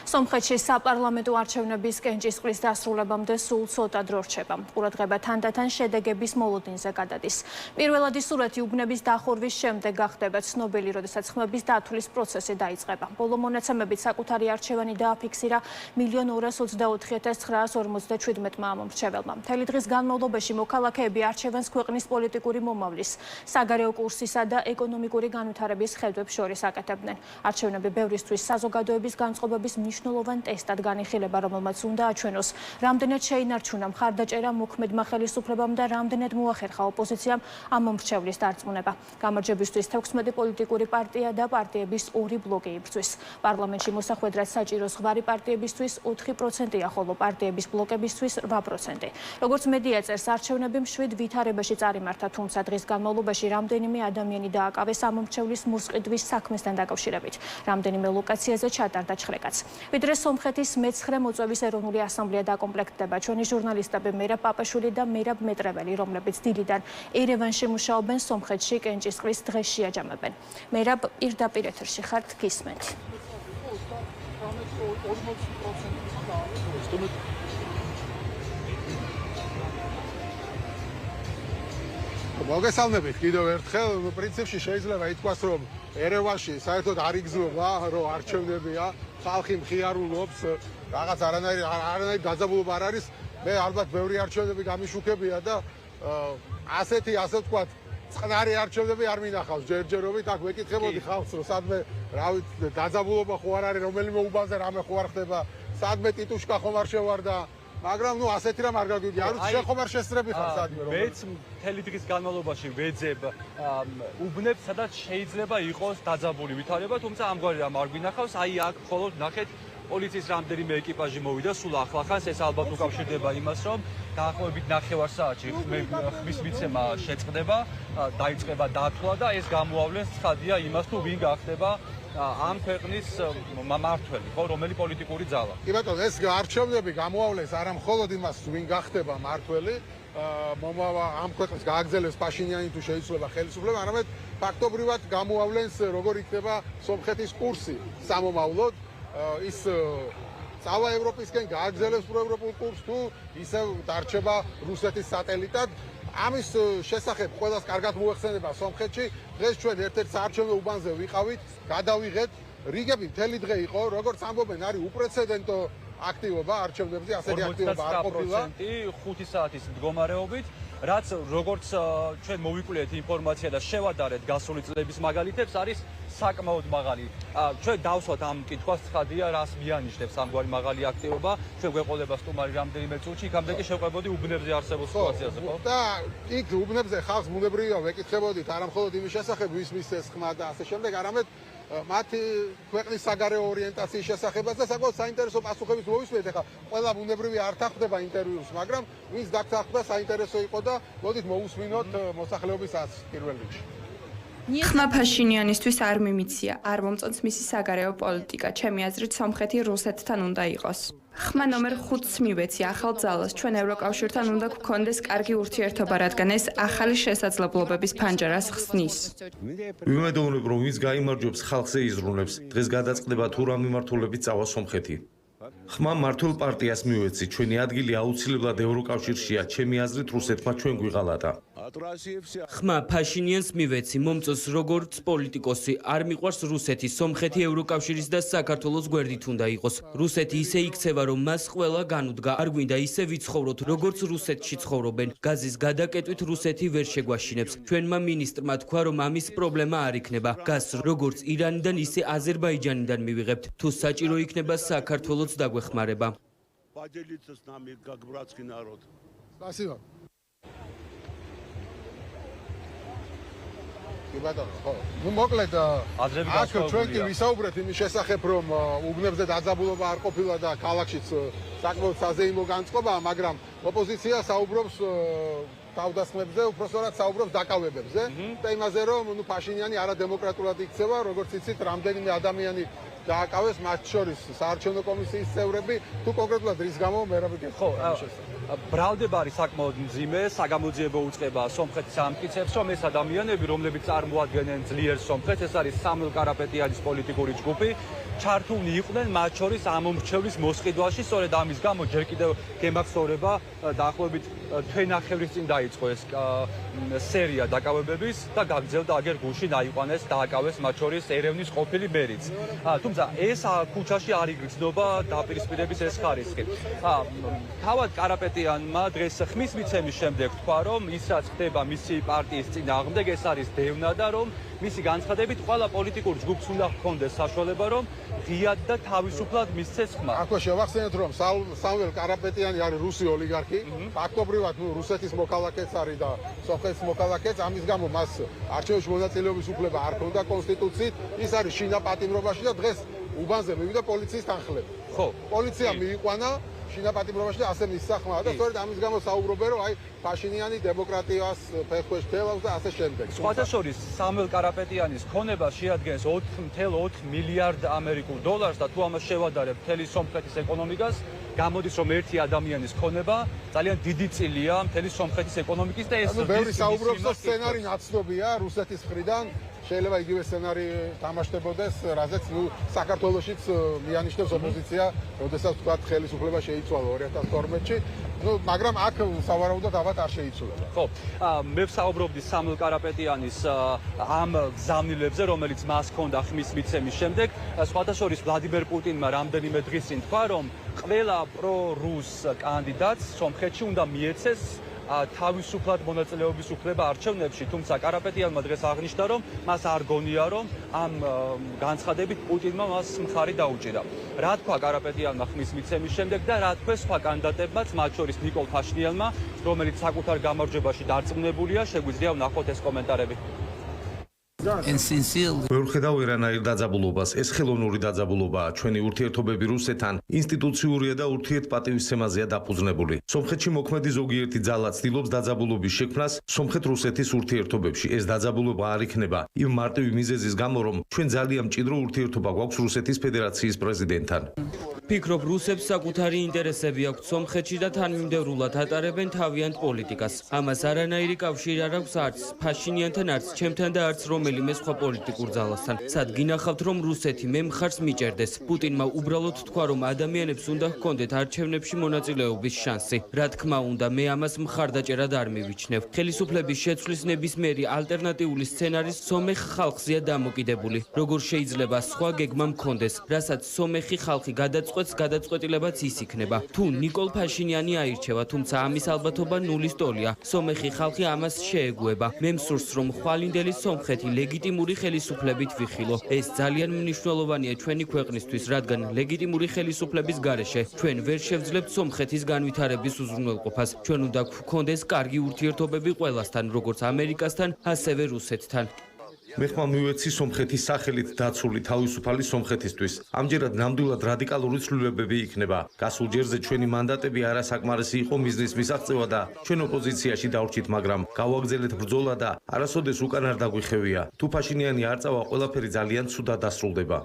სომხეთში საპარლამენტო არჩევნების კენჭისყრის დასრულებამდე სულ ცოტა დრო რჩება. ყურადღება თანდათან შედეგების მოლოდინზე გადადის. პირველადი სურათი უბნების დახურვის შემდეგ გახდება ცნობილი, როდესაც ხმების დათვლის პროცესი დაიწყება. ბოლო მონაცემებით საკუთარი არჩევანი დააფიქსირა 1,204,957 მომრჩეველმა. მთელი დღის განმავლობაში მოქალაქეები არჩევანს ქვეყნის პოლიტიკური მომავლის, საგარეო კურსისა და ეკონომიკური განვითარების ხედვებს შორის აკეთებდნენ. არჩევნები ბევრისთვის საზოგადოების განწყობების მნიშვნელოვან ტესტად განიხილება, რომელმაც უნდა აჩვენოს, რამდენად შეინარჩუნა მხარდაჭერა მოქმედმა ხელისუფლებამ და რამდენად მოახერხა ოპოზიციამ ამ მომრჩევლის დარწმუნება. გამარჯვებისთვის 16 პოლიტიკური პარტია და პარტიების 2 ბლოკი იბრძვის. პარლამენტში მოსახვედრად საჭირო ზღვარი პარტიებისთვის 4%-ია, ხოლო პარტიების ბლოკებისთვის 8%. როგორც მედია წერს, არჩევნები მშვიდ ვითარებაში წარიმართა, თუმცა დღის განმავლობაში რამდენიმე ადამიანი დააკავეს ამ მომრჩევლის მოსყიდვის საქმესთან დაკავშირებით. რამდენიმე ლოკაციაზე ჩატარდა ჩხრეკაც. ვიდრე სომხეთის მე-9 მოწვევის ეროვნული ასამბლეა დაკომპლექტდება, ჩვენი ჟურნალისტები მერაბ პაპაშვილი და მერაბ მეტრეველი, რომლებიც დილიდან ერევანში მუშაობენ, სომხეთში კენჭისყრის დღეს შეაჯამებენ. მერაბ, პირდაპირ ეთერში ხართ, გისმენთ. მოგესალმებით კიდევ ერთხელ. პრინციპში შეიძლება ითქვას, რომ ერევანში საერთოდ არ იგრძნობა, რომ არჩევნებია, ხალხი მხიარულობს, რაღაც არანაირი დაძაბულობა არ არის. მე ალბათ ბევრი არჩევნები გამიშუქებია და ასე ვთქვათ, წყნარი არჩევნები არ მინახავს ჯერჯერობით. აქ ვეკითხებოდი ხალხს, რომ სადმე რავი დაძაბულობა ხო არ არის, რომელიმე უბანზე რამე ხო არ ხდება, სადმე ტიტუშკა ხომ არ შევარდა. მაგრამ ასეთი რამ არ გაგვიდი. არ ვიცი, შენ ხომ არ შესწრები ხარ სადმე რომ. მეც მთელი დღის განმავლობაში ვეძებ უბნებს, სადაც შეიძლება იყოს დაძაბული ვითარება, თუმცა ამგვარი რამ არ გვინახავს. აი აქ მხოლოდ ნახეთ, პოლიციის რამდენიმე ეკიპაჟი მოვიდა სულ ახლახანს. ეს ალბათ უკავშირდება იმას, რომ დაახლოებით 9 საათში ხმის მიცემა შეწყდება, დაიწყება დათვლა და ეს გამოავლენს ცხადია იმას, თუ ვინ გახდება ამ ქვეყნის მმართველი, ხო, რომელი პოლიტიკური ძალა. კი ბატონო, ეს არჩევნები გამოავლენს არა მხოლოდ იმას, ვინ გახდება მმართველი, ამ ქვეყნის გააგრძელებს პაშინიანი თუ შეიძლება ხელისუფლება, არამედ ფაქტობრივად გამოავლენს, როგორ იქნება სომხეთის კურსი სამომავლოდ, ის წავა ევროპისკენ გააგრძელებს პროევროპულ კურსს თუ ისევ დარჩება რუსეთის სატელიტად. ამის შესახებ ყველას კარგად მოეხსენება სომხეთში. დღეს ჩვენ ერთ-ერთ საარჩევნო უბანზე ვიყავით, გადავიღეთ, რიგები მთელი დღე იყო, როგორც ამბობენ, არის უპრეცედენტო აქტივობა არჩევნებზე, ასეთი აქტივობა არ ყოფილა. 5 საათის მდგომარეობით, რაც როგორც ჩვენ მოვიკვლიეთ ინფორმაცია და შევადარეთ გასული წლების მაგალითებს, არის საკმაოდ მაღალი. ჩვენ დავსვათ ამ კითხვას, ცხადია, რას მიანიშნებს ამგვარი მაღალი აქტივობა. ჩვენ გვეყოლება სტუმარი რამდენიმე წუთში, იქამდე კი შევყვებოდი უბნებზე არსებულ სიტუაციაზე, ხო? და იქ უბნებზე ხალხს ბუნებრივია ვეკითხებოდით, არა მხოლოდ იმის შესახებ, ვის მისცეს ხმა და ასე შემდეგ, არამედ მათი ქვეყნის საგარეო ორიენტაციის შესახებაც და საკმაოდ საინტერესო პასუხებიც მოვისმენთ. ეხლა ყველა ბუნებრივია არ თანხმდება ინტერვიუს, მაგრამ ვინც დაგთანხმდა, საინტერესო იყო და მოდით მოусმინოთ მოსახლეობის აზრს პირველ რიგში. ხმა ფაშინიანისთვის არ მიმიცია, არ მომწონს მისი საგარეო პოლიტიკა. ჩემი აზრით, სომხეთი რუსეთთან უნდა იყოს. ხმა ნომერ 5-ს მივეცი ახალ ძალას. ჩვენ ევროკავშირთან უნდა გვქონდეს კარგი ურთიერთობა, რადგან ეს ახალი შესაძლებლობების ფანჯარას ხსნის. ვიმედოვნებ, რომ ვინც გაიმარჯვებს, ხალხზე იზრუნებს. დღეს გადაწყდება თუ რა მიმართულებით წავა სომხეთი. ხმა მართულ პარტიას მივეცი. ჩვენი ადგილი აუცილებლად ევროკავშირშია. ჩემი აზრით, რუსეთმა ჩვენ გვიღალატა. ხმა ფაშინიანს მივეცი, მომწონს როგორც პოლიტიკოსი, არ მიყვარს რუსეთი, სომხეთი ევროკავშირის და საქართველოს გვერდით უნდა იყოს. რუსეთი ისე იქცევა, რომ მას ყველა განუდგა, არ გვინდა ისე ვიცხოვროთ, როგორც რუსეთში ცხოვრობენ. გაზის გადაკეტვით რუსეთი ვერ შეგვაშინებს. ჩვენმა მინისტრმა თქვა, რომ ამის პრობლემა არ იქნება. გაზს როგორც ირანიდან, ისე აზერბაიჯანიდან მივიღებთ. თუ საჭირო იქნება, საქართველოც დაგვეხმარება. Спасибо. Ну, მოკლედ, აქ ჩვენ კი ვისაუბრეთ იმის შესახებ, რომ უბნებზე დაძაბულობა არ ყოფილა და ქალაქშიც საკმაოდ საზეიმო განწყობაა, მაგრამ ოპოზიცია საუბრობს თავდასხმებზე, უпростоრად საუბრობს დაკავებებზე და იმაზე, რომ ფაშინიანი არადემოკრატულად იქცევა, როგორც იცით, რამდენიმე ადამიანი დააკავეს, მათ შორის საარჩევნო კომისიის წევრები, თუ კონკრეტულად რის გამო მე რა ვიგებ. ხო, ბრალდება არის საკმაოდ მძიმე, საგამოძიებო უწყება სომხეთის ამტკიცებს, რომ ეს ადამიანები, რომლებიც წარმოადგენენ ძლიერ სომხეთს, ეს არის სამუელ კარაპეტიანის პოლიტიკური ჯგუფი, ჩართულნი იყვნენ მათ შორის ამომრჩევლის მოსყიდვაში. სწორედ ამის გამო ჯერ კიდევ გემახსოვრება დაახლოებით თვენახევრის წინ დაიწყო ეს სერია დაკავებების და გაგრძელდა აგერ გუშინ აიყვანეს დააკავეს მათ შორის ერევნის ყოფილი მერიც. თუმცა ეს ქუჩაში არ იგრძნობა დაპირისპირების ეს ხარისხი. თავად კარაპეტიანმა დღეს ხმის მიცემის შემდეგ თქვა, რომ ის რაც ხდება მისი პარტიის წინააღმდეგ, ეს არის დევნა და რომ მისი განცხადებით ყველა პოლიტიკურ ჯგუფს უნდა ჰქონდეს საშუალება, რომ ღიად და თავისუფლად მისცეს ხმა. აქვე შევახსენეთ, რომ სამվել კარაპეტიანი არის რუსი ოლიგარქი, ფაქტობრივად რუსეთის მოქალაქეც არის და სომხეთის მოქალაქეც, ამის გამო მას არჩევნებში მონაწილეობის უფლება არ ჰქონდა კონსტიტუციით, ის არის შინა პატიმრობაში და დღეს უბანზე მივიდა პოლიციის თანხლები. ხო, პოლიცია მიიყვანა შინა პატიმრობაში და ასე მისსახმაა და სწორედ ამის გამო საუბრობენ, რომ აი ფაშინიანი დემოკრატიას ფეხქვეშ თელავს და ასე შემდეგ. სხვათა შორის სამվել კარაპეტიანის ქონება შეადგენს 4.4 მილიარდ ამერიკულ დოლარს და თუ ამას შევადარებთ მთელი სომხეთის ეკონომიკას, გამოდის რომ ერთი ადამიანის ქონება ძალიან დიდი წილია მთელი სომხეთის ეკონომიკის და ეს ბევრი საუბრობს, რომ სცენარი ნაცნობია რუსეთის მხრიდან. შეიძლება იგივე სცენარი თამაშდებოდეს, რაზეც საქართველოშიც მიანიშნებს ოპოზიცია, როდესაც თქვა ხელისუფლება შეიცვალა 2012-ში, მაგრამ აქ სავარაუდოდ ალბათ არ შეიცვალა. ხო, მე ვსაუბრობდი სამվել კარაპეტიანის ამ გზავნილებზე, რომელიც მას ჰქონდა ხმის მიცემის შემდეგ. სხვათა შორის ვლადიმერ პუტინმა რამდენიმე დღის წინ თქვა, რომ ყველა პრო-რუს კანდიდატს სომხეთში უნდა მიეცეს თავისუფლად მონაწილეობის უფლება არჩევნებში, თუმცა კარაპეტიანმა დღეს აღნიშნა, რომ მას არ გონია, რომ ამ განცხადებით პუტინმა მას მხარი დაუჭირა. რა თქვა კარაპეტიანმა ხმის მიცემის შემდეგ და რა თქვა სხვა კანდიდატებმაც, მათ შორის ნიკოლ ფაშინიანმა, რომელიც საკუთარ გამარჯვებაში დარწმუნებულია, შეგვიძლია ვნახოთ ეს კომენტარები. ვერ ვხედავ ვერანაირ დაძაბულობას. ეს ხელოვნური დაძაბულობაა. ჩვენი ურთიერთობები რუსეთთან ინსტიტუციურია და ურთიერთპატივისცემაზეა დაფუძნებული. სომხეთში მოქმედი ზოგიერთი ძალა ცდილობს დაძაბულობის შექმნას სომხეთ-რუსეთის ურთიერთობებში. ეს დაძაბულობა არ იქნება იმ მარტივი მიზეზის გამო, რომ ჩვენ ძალიან მჭიდრო ურთიერთობა გვაქვს რუსეთის ფედერაციის პრეზიდენტთან. ფიქრობ, რუსებს საკუთარი ინტერესები აქვთ სომხეთში და თანმიმდევრულად ატარებენ თავიანთ პოლიტიკას. ამას არანაირი კავშირი არ აქვს არც ფაშინიანთან, არც ჩემთან და არც რომელიმე სხვა პოლიტიკურ ძალასთან. სად გინახავთ, რომ რუსეთი მე მხარს მიჭერდეს? პუტინმა უბრალოდ თქვა, რომ ადამიანებს უნდა ჰქონდეთ არჩევნებში მონაწილეობის შანსი. რა თქმა უნდა, მე ამას მხარდაჭერად არ მივიჩნევ. ხელისუფლების შეცვლის ნებისმიერი ალტერნატიული სცენარი სომეხ ხალხზეა დამოკიდებული. როგორ შეიძლება სხვა გეგმა მქონდეს, რასაც სომეხი ხალხი გადაწყვეტილებაც ის იქნება. თუ ნიკოლ ფაშინიანი აირჩევა, თუმცა ამის ალბათობა ნულის ტოლია. სომეხი ხალხი ამას შეეგუება. მე მსურს, რომ ხვალინდელი სომხეთი ლეგიტიმური ხელისუფლებით ვიხილო. ეს ძალიან მნიშვნელოვანია ჩვენი ქვეყნისთვის, რადგან ლეგიტიმური ხელისუფლების გარეშე ჩვენ ვერ შევძლებთ სომხეთის განვითარების უზრუნველყოფას. ჩვენ უნდა გვქონდეს კარგი ურთიერთობები ყველასთან, როგორც ამერიკასთან, ასევე რუსეთთან. მე ხმა მივეცი სომხეთის სახელით დაცული თავისუფალი სომხეთისთვის. ამჯერად ნამდვილად რადიკალური ცვლილებები იქნება. გასულ ჯერზე ჩვენი მანდატები არასაკმარისი იყო მიზნის მისაღწევად და ჩვენ ოპოზიციაში დავრჩით, მაგრამ გავაგრძელეთ ბრძოლა და არასოდეს უკან არ დაგვიხევია. თუ ფაშინიანი არ წავა, ყველაფერი ძალიან ცუდად დასრულდება.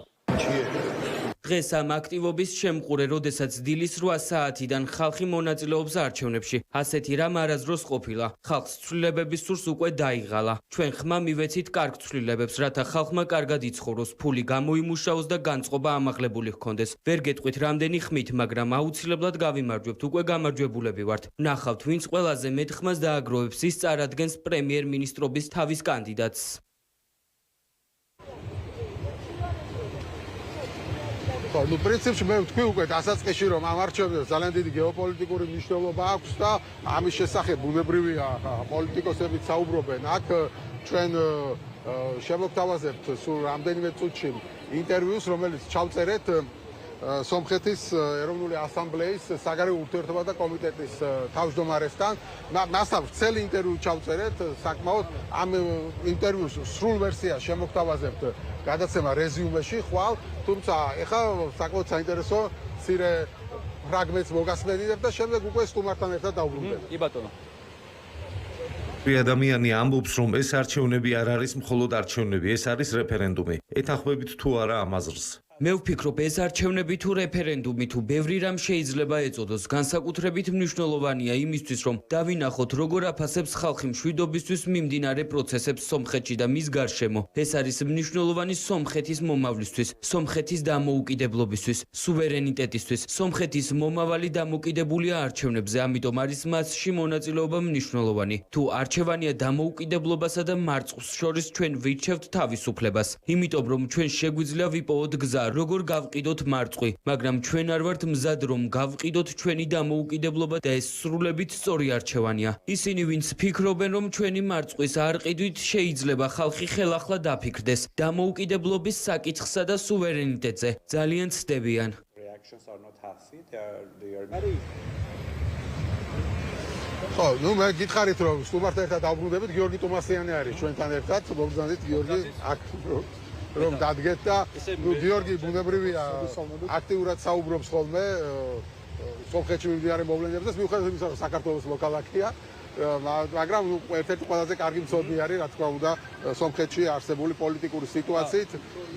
დღეს ამ აქტივობის შემყურე, როდესაც დილის 8 საათიდან ხალხი მონაწილეობს არჩევნებში. ასეთი რამ არასდროს ყოფილა. ხალხს ცვლილებების სურს უკვე დაიღალა. ჩვენ ხმა მივეცით კარგ ცვლილებებს, რათა ხალხმა კარგად იცხოვროს, ფული გამოიმუშაოს და განწყობა ამაღლებული ჰქონდეს. ვერ გეტყვით რამდენი ხმით, მაგრამ აუცილებლად გავიმარჯვებთ, უკვე გამარჯვებულები ვართ. ნახავთ, ვინც ყველაზე მეტ ხმას დააგროვებს, ის წარადგენს პრემიერ-მინისტრობის თავის კანდიდატს. ნუ პრინციპში მე ვთქვი უკვე დასაწყისში, რომ ამ არჩევნებს ძალიან დიდი გეოპოლიტიკური მნიშვნელობა აქვს და ამის შესახებ ბუნებრივია პოლიტიკოსებიც საუბრობენ. აქ ჩვენ შემოგთავაზებთ სულ რამდენიმე წუთში ინტერვიუს, რომელიც ჩავწერეთ სომხეთის ეროვნული ასამბლეის საგარეო ურთიერთობათა კომიტეტის თავმჯდომარესთან. მასთან ვრცელი ინტერვიუ ჩავწერეთ, საკმაოდ ამ ინტერვიუს სრულ ვერსიას შემოგთავაზებთ გადაცემა რეზიუმეში ხვალ, თუმცა ეხლა საკმაოდ საინტერესო მცირე ფრაგმენტს მოგასმენინებ და შემდეგ უკვე სტუმართან ერთად დავბრუნდეთ. კი ბატონო. ადამიანი ამბობს, რომ ეს არჩევნები არ არის მხოლოდ არჩევნები, ეს არის რეფერენდუმი. ეთანხმებით თუ არა ამ აზრს? მე ვფიქრობ, ეს არჩევნები თუ რეფერენდუმი თუ ბევრი რამ შეიძლება ეწოდოს, განსაკუთრებით მნიშვნელოვანია იმისთვის, რომ დავინახოთ, როგორ აფასებს ხალხი მშვიდობისთვის მიმდინარე პროცესებს სომხეთში და მის გარშემო. ეს არის მნიშვნელოვანი სომხეთის მომავლისთვის, სომხეთის დამოუკიდებლობისთვის, სუვერენიტეტისთვის. სომხეთის მომავალი დამოკიდებულია არჩევნებზე, ამიტომ არის მასში მონაწილეობა მნიშვნელოვანი. თუ არჩევანია დამოუკიდებლობასა და მარწყვის შორის ჩვენ ვირჩევთ თავისუფლებას. იმიტომ რომ ჩვენ შეგვიძლია ვიპოვოთ გზა, როგორ გავყიდოთ მარწყვი, მაგრამ ჩვენ არ ვართ მზად რომ გავყიდოთ ჩვენი დამოუკიდებლობა და ეს სრულებით სწორი არჩევანია. ისინი ვინც ფიქრობენ რომ ჩვენი მარწყვის არ ყიდვით შეიძლება ხალხი ხელახლა დაფიქრდეს დამოუკიდებლობის საკითხსა და სუვერენიტეტზე. ძალიან ცდებიან. ხო, ნუ მე გითხარით რომ სტუმართან ერთად დავბრუნდებით, გიორგი ტომასიანი არის ჩვენთან ერთად, მოგზავნით გიორგი აქ რომ დადგეთ და ნუ გიორგი ბუნებრივია აქტიურად საუბრობს ხოლმე სომხეთში მიმდინარე მოვლენებზე, მიუხედავად იმისა, რომ საქართველოს მოქალაქეა, მაგრამ ნუ ერთ-ერთი ყველაზე კარგი მცოდნე არის, რა თქმა უნდა, სომხეთში არსებული პოლიტიკური სიტუაციით.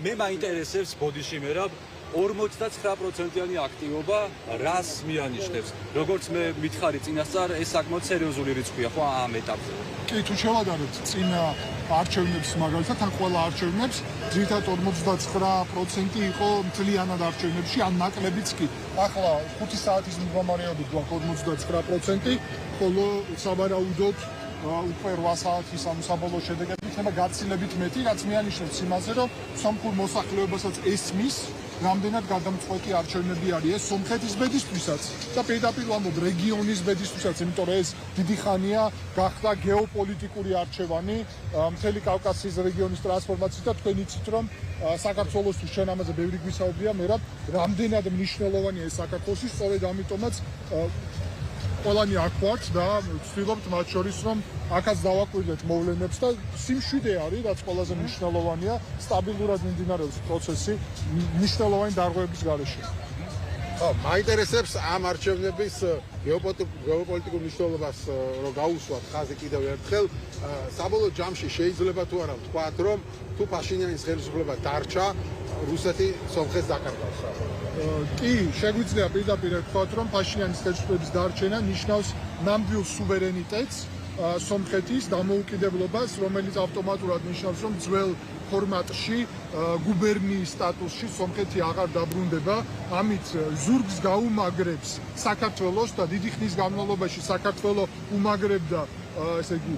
მე მაინტერესებს ბოდიში მერაბ 49%-იანი აქტივობა რას მიანიშნებს? როგორც მე მითხარი წინასწარ, ეს საკმაოდ სერიოზული რიცხვია ხო ამ ეტაპზე? კი, თუ შევადარებთ წინა არჩევნებს მაგალითად, ან ყველა არჩევნებს, ძირითადად 49% იყო მთლიანად არჩევნებში, ან ნაკლებიც კი. ახლა 5 საათის მდგომარეობით გვაქვს 49%, ხოლო სავარაუდოდ უკვე 8 საათის ამ საბოლოო შედეგებით ხება გაცილებით მეტი, რაც მიანიშნებს იმაზე, რომ სომხურ მოსახლეობასაც ესმის რამდენად გადამწყვეტი არჩევნები არის ეს სომხეთის ბედისთვისაც და პირდაპირ ვამბობ რეგიონის ბედისთვისაც, იმიტომ რომ ეს დიდი ხანია გახდა გეოპოლიტიკური არჩევანი მთელი კავკასიის რეგიონის ტრანსფორმაციით და თქვენ იცით რომ საქართველოსთვის ჩვენ ამაზე ბევრი გვისაუბრია, მერაბ რამდენად მნიშვნელოვანია ეს საქართველოსთვის, სწორედ ამიტომაც ყველანი აქ ვართ და ვცდილობთ მათ შორის რომ აქაც დავაკვირდეთ მოვლენებს და სიმშვიდე არის, რაც ყველაზე მნიშვნელოვანია, სტაბილურად მიმდინარეობს პროცესი მნიშვნელოვანი დარღვევების გარეშე. ხო, მაინტერესებს ამ არჩევნების გეოპოლიტიკურ მნიშვნელობას რომ გაუსვათ ხაზი კიდევ ერთხელ, საბოლოო ჯამში შეიძლება თუ არა ვთქვათ, რომ თუ პაშინიანის ხელისუფლება დარჩა, რუსეთი სომხეთს დაკარგავს. კი, შეგვიძლია პირდაპირ ვთქვათ, რომ პაშინიანის ხელისუფლების დარჩენა ნიშნავს ნამდვილ სუვერენიტეტს, სომხეთის დამოუკიდებლობას, რომელიც ავტომატურად ნიშნავს, რომ ძველ ფორმატში გუბერნიის სტატუსში სომხეთი აღარ დაბრუნდება, ამით ზურგს გაუმაგრებს საქართველოს და დიდი ხნის განმავლობაში საქართველო უმაგრებდა, ესე იგი,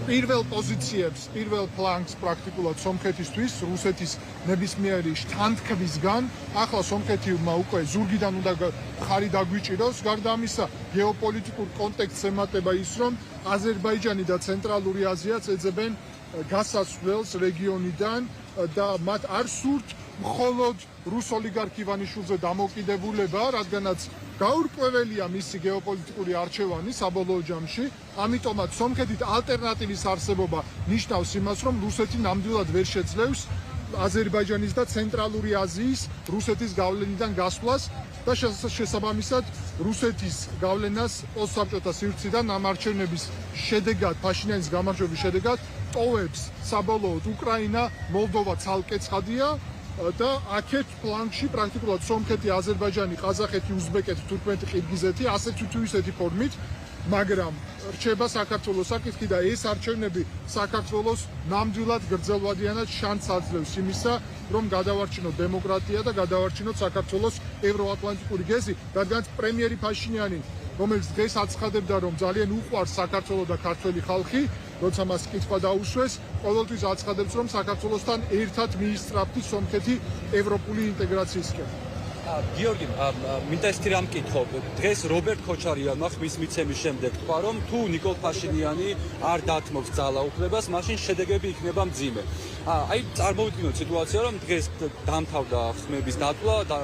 პირველ პოზიციებს, პირველ ფლანგს პრაქტიკულად სომხეთისთვის, რუსეთის ნებისმიერი შთანთქმისგან, ახლა სომხეთმა უკვე ზურგიდან უნდა ხარი დაგვიჭიროს, გარდა ამისა, გეოპოლიტიკურ კონტექსტს ემატება ის, რომ აზერბაიჯანი და ცენტრალური აზიაც ეძებენ გასასვლელს რეგიონიდან და მათ არ სურთ მხოლოდ რუს ოლიგარქ ივანიშვილზე დამოკიდებულება, რადგანაც გაურკვეველია მისი გეოპოლიტიკური არჩევანი საბოლოო ჯამში, ამიტომაც სომხეთით ალტერნატივის არსებობა ნიშნავს იმას, რომ რუსეთი ნამდვილად ვერ შეძლებს აზერბაიჯანის და ცენტრალური აზიის რუსეთის გავლენიდან გასვლას და შესაბამისად რუსეთის გავლენას პოსტსაბჭოთა სივრციდან ამ არჩევნების შედეგად, პაშინიანის გამარჯვების შედეგად ტოვებს საბოლოოდ უკრაინა, მოლდოვა ცალკე ცხადია და აქეთ ფლანგში პრაქტიკულად სომხეთი, აზერბაიჯანი, ყაზახეთი, უზბეკეთი, თურქმენი, ყირგიზეთი, ასეთ თუ ისეთი ფორმით, მაგრამ რჩება საქართველოს საკითხი და ეს არჩევნები საქართველოს ნამდვილად გრძელვადიანად შანსს აძლევს იმისა, რომ გადავარჩინოთ დემოკრატია და გადავარჩინოთ საქართველოს ევროატლანტიკური გეზი, რადგანაც პრემიერი პაშინიანი, რომელიც დღეს აცხადებდა, რომ ძალიან უყვარს საქართველო და ქართველი ხალხი, როცა მას კითხვა დაუსვეს, ყოველთვის აცხადებს, რომ საქართველოსთან ერთად მიისწრაფთი სომხეთი ევროპული ინტეგრაციისკენ. გიორგი, მინდა ეს რამ მკითხო. დღეს რობერტ ქოჩარიანმა ხმის მიცემის შემდეგ თქვა, რომ თუ ნიკოლ ფაშინიანი არ დათმობს ძალაუფლებას, მაშინ შედეგები იქნება მძიმე. აი, წარმოვიდგინოთ სიტუაცია, რომ დღეს დამთავრდა ხმების დატვლა და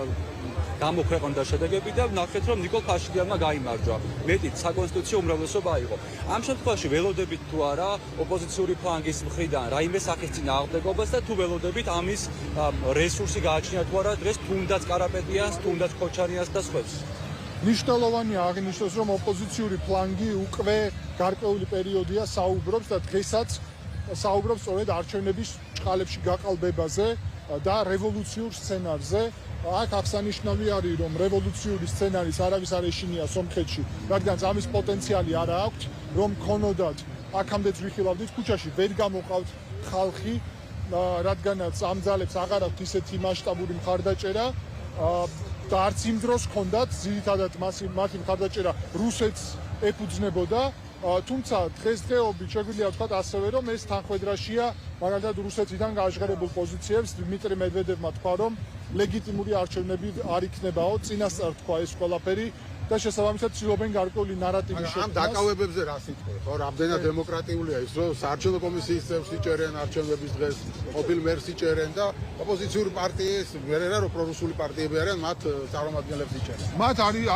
გამოქვეყნდა შედეგები და ნახეთ, რომ ნიკოლ ფაშინიანმა გაიმარჯვა. მეტიც საკონსტიტუციო უმრავლესობა აიღო. ამ შემთხვევაში ველოდებით თუ არა ოპოზიციური ფლანგის მხრიდან რაიმე სახის წინააღმდეგობას და თუ ველოდებით ამის რესურსი გააჩნია თუ არა დღეს თუნდაც კარაპეტიანს, თუნდაც ქოჩარიანს და სხვებს. მნიშვნელოვანია აღინიშნოს, რომ ოპოზიციური ფლანგი უკვე გარკვეული პერიოდია საუბრობს და დღესაც საუბრობს სწორედ არჩევნების ჭყალებში გაყალბებაზე. და რევოლუციურ სცენარზე. აქ აღსანიშნავი არის, რომ რევოლუციური სცენარის არავის არ ეშინია სომხეთში, რადგან ამის პოტენციალი არ აქვს, რომ ქონოდათ აქამდეც ვიხილავდით ქუჩაში ვერ გამოყავთ ხალხი, რადგანაც ამ ძალებს აღარ აქვთ ისეთი მასშტაბური მხარდაჭერა და არც იმ დროს ჰქონდათ ძირითადად მათი მხარდაჭერა რუსეთს ეფუძნებოდა. თუმცა დღესდღეობით შეგვიძლია ვთქვათ ასევე, რომ ეს თანხმედრაშია მაგალითად რუსეთიდან გააჟღერებულ პოზიციებს დიმიტრი მედვედევმა თქვა, რომ ლეგიტიმური არჩევნები არ იქნებაო, წინასწარ თქვა ეს ყველაფერი და შესაბამისად ცდილობენ გარკვეული ნარატივის შექმნას. ამ დაკავებებზე რა სიტყვა, ხო, რამდენად დემოკრატიულია ის, რომ საარჩევნო კომისიის წევრს იჭერენ არჩევნების დღეს, ყოფილ მერს იჭერენ და ოპოზიციური პარტიის, ვერ არა რომ პრორუსული პარტიები არიან, მათ წარმომადგენლებს იჭერენ. მათ არის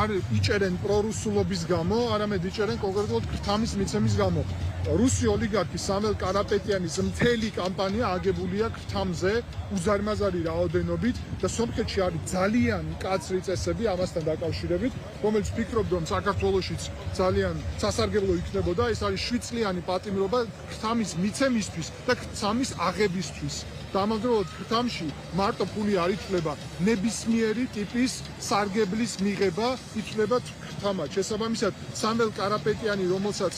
იჭერენ პრორუსულობის გამო, არამედ იჭერენ კონკრეტულად ქრთამის მიცემის გამო. რუსი ოლიგარქი სამელ კარაპეტიანის მთელი კამპანია აგებულია ქრთამზე, უზარმაზარი რაოდენობით და სომხეთში არის ძალიან მკაცრი წესები ამასთან დაკავშირებით, რომელიც ფიქრობ, რომ საქართველოშიც ძალიან სასარგებლო იქნებოდა. ეს არის 7 წლიანი პატიმრობა ქრთამის მიცემისთვის და ქრთამის აღებისთვის. დამამძროულად ქრთამში მარტო ფული არ ითვლება, ნებისმიერი ტიპის სარგებლის მიღება ითვლება ქრთამად. შესაბამისად, სამელ კარაპეტიანი, რომელსაც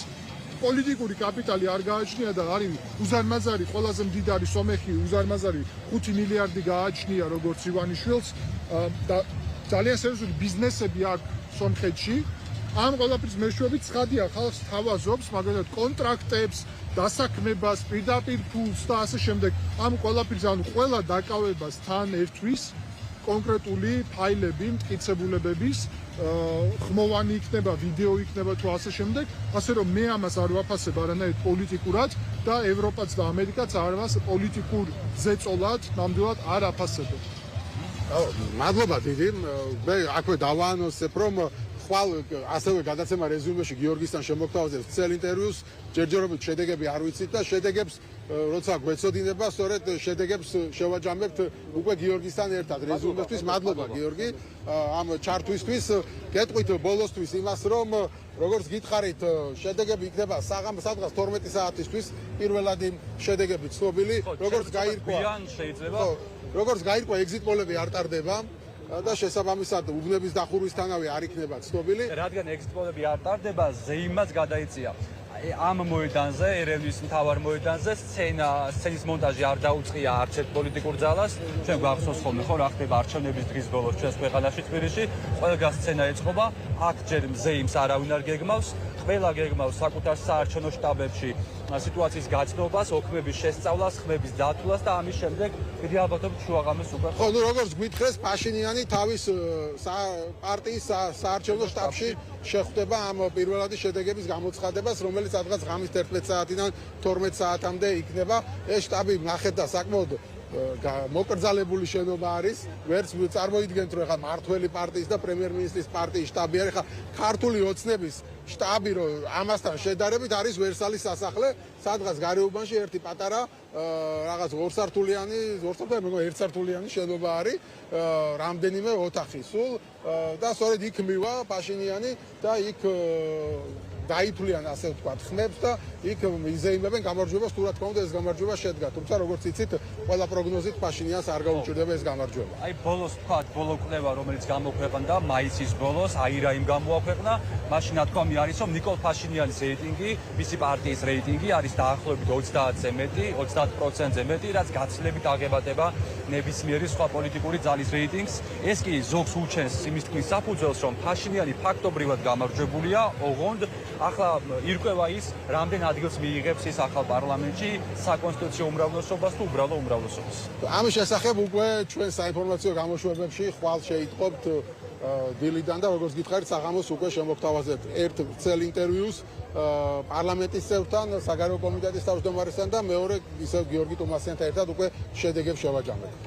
პოლიტიკური კაპიტალი არ გააჩნია და არის უზარმაზარი, ყველაზე მდიდარი სომეხი, უზარმაზარი 5 მილიარდი გააჩნია როგორც ივანიშვილს და ძალიან სერიოზული ბიზნესები აქვს სომხეთში. ამ ყველაფრის მეშვეობით ცხადია ხალხს თავაზობს, მაგალითად კონტრაქტებს, დასაქმებას, პირდაპირ ფულს და ასე შემდეგ. ამ ყველაფრის ანუ ყველა დაკავებას თან ერთვის კონკრეტული ფაილები, მტკიცებულებების, ხმოვანი იქნება, ვიდეო იქნება თუ ასე შემდეგ, ასე რომ მე ამას არ ვაფასებ არანაირ პოლიტიკურად და ევროპაც და ამერიკაც ამას პოლიტიკურ ზეწოლად ნამდვილად არ აფასებენ. მადლობა დიდი. მე აქვე დავაანონსებ, რომ ხვალ ასევე გადაცემა რეზიუმეში გიორგისთან შემოგთავაზებს ცელ ინტერვიუს, ჯერჯერობით შედეგები არ ვიცით და შედეგებს როცა გვეცოდინება, სწორედ შედეგებს შევაჯამებთ უკვე გიორგისთან ერთად რეზიუმესთვის. მადლობა გიორგი ამ ჩართვისთვის. გეტყვით ბოლოსთვის იმას, რომ როგორც გითხარით, შედეგები იქნება სადღაც 12 საათისთვის, პირველად იმ შედეგები ცნობილი, როგორც გაირკვა. როგორც გაირკვა, ეგზიტ პოლები არ ტარდება. და შესაბამისად უბნების დახურვისთანავე არ იქნება ცნობილი. რადგან ეგზიტ პოლები არ ტარდება, ზეიმაც გადაიწია. ამ მოედანზე, ერევნის მთავარ მოედანზე სცენის მონტაჟი არ დაუწყია არც ერთ პოლიტიკურ ძალას. ჩვენ გვახსოვს ხოლმე ხო რა ხდება არჩევნების დღის ბოლოს ჩვენს ქვეყანაში თბილისში, ყველგან სცენა ეწყობა, აქ ჯერ ზეიმს არავინ არ გეგმავს, ყველა გეგმავს საკუთარ საარჩევნო შტაბებში სიტუაციის გაცნობას, ოქმების შესწავლას, ხმების დათვლას და ამის შემდეგ დიდი ალბათობით შუაღამეს უკვე. ხო, ნუ როგორც გვითხრეს, ფაშინიანი თავის პარტიის საარჩევნო შტაბში შეხვდება ამ პირველადი შედეგების გამოცხადებას, რომელიც სადღაც ღამის 11 საათიდან 12 საათამდე იქნება. ეს შტაბი ნახეთ და საკმაოდ მოკრძალებული შენობა არის. ვერც წარმოიდგენთ, რომ ეხლა მართველი პარტიის და პრემიერ-მინისტრის პარტიის შტაბი არის. ეხლა ქართული ოცნების შტაბი რო ამასთან შედარებით არის ვერსალის სასახლე, სადღაც გარეუბანში ერთი პატარა რაღაც ერთსართულიანი შენობა არის, რამდენიმე ოთახი სულ და სწორედ იქ მივა პაშინიანი და იქ დაითვლიან ასე ვთქვათ ხმებს და იქ იზეიმებენ გამარჯვებას, თუ რა თქმა უნდა ეს გამარჯვება შედგა. თუმცა როგორც იცით, ყველა პროგნოზით პაშინიანს არ გაუჭირდება ეს გამარჯვება. აი ბოლოს ვთქვათ, ბოლო კვლევა რომელიც გამოქვეყნდა მაისის ბოლოს, აირაიმ გამოაქვეყნა, მაშინ ნათქვამი არის, რომ ნიკოლ ფაშინიანის რეიტინგი, მისი პარტიის რეიტინგი არის დაახლოებით 30-ზე მეტი, 30%-ზე მეტი, რაც გაცილებით აღებადება ნებისმიერი სხვა პოლიტიკური ძალის რეიტინგს. ეს კი ზოგს უჩენს იმის თქმის საფუძველს, რომ ფაშინიანი ფაქტობრივად გამარჯვებულია, ოღონდ ახლა ირკვევა ის, რამდენ ადგილს მიიღებს ის ახალ პარლამენტში საკონსტიტუციო უმრავლესობას თუ უბრალო უმრავლესობას. ამის შესახებ უკვე ჩვენ საინფორმაციო გამოშვებებში ხვალ შეიტყობთ დილიდან და როგორც გითხარით, საღამოს უკვე შემოგთავაზებთ ერთ ცელ ინტერვიუს პარლამენტის წევრთან, საგარეო კომიტეტის თავმჯდომარესთან და მეორე ისევ გიორგი ტუმასიანთან ერთად უკვე შედეგებს შევაჯამებთ.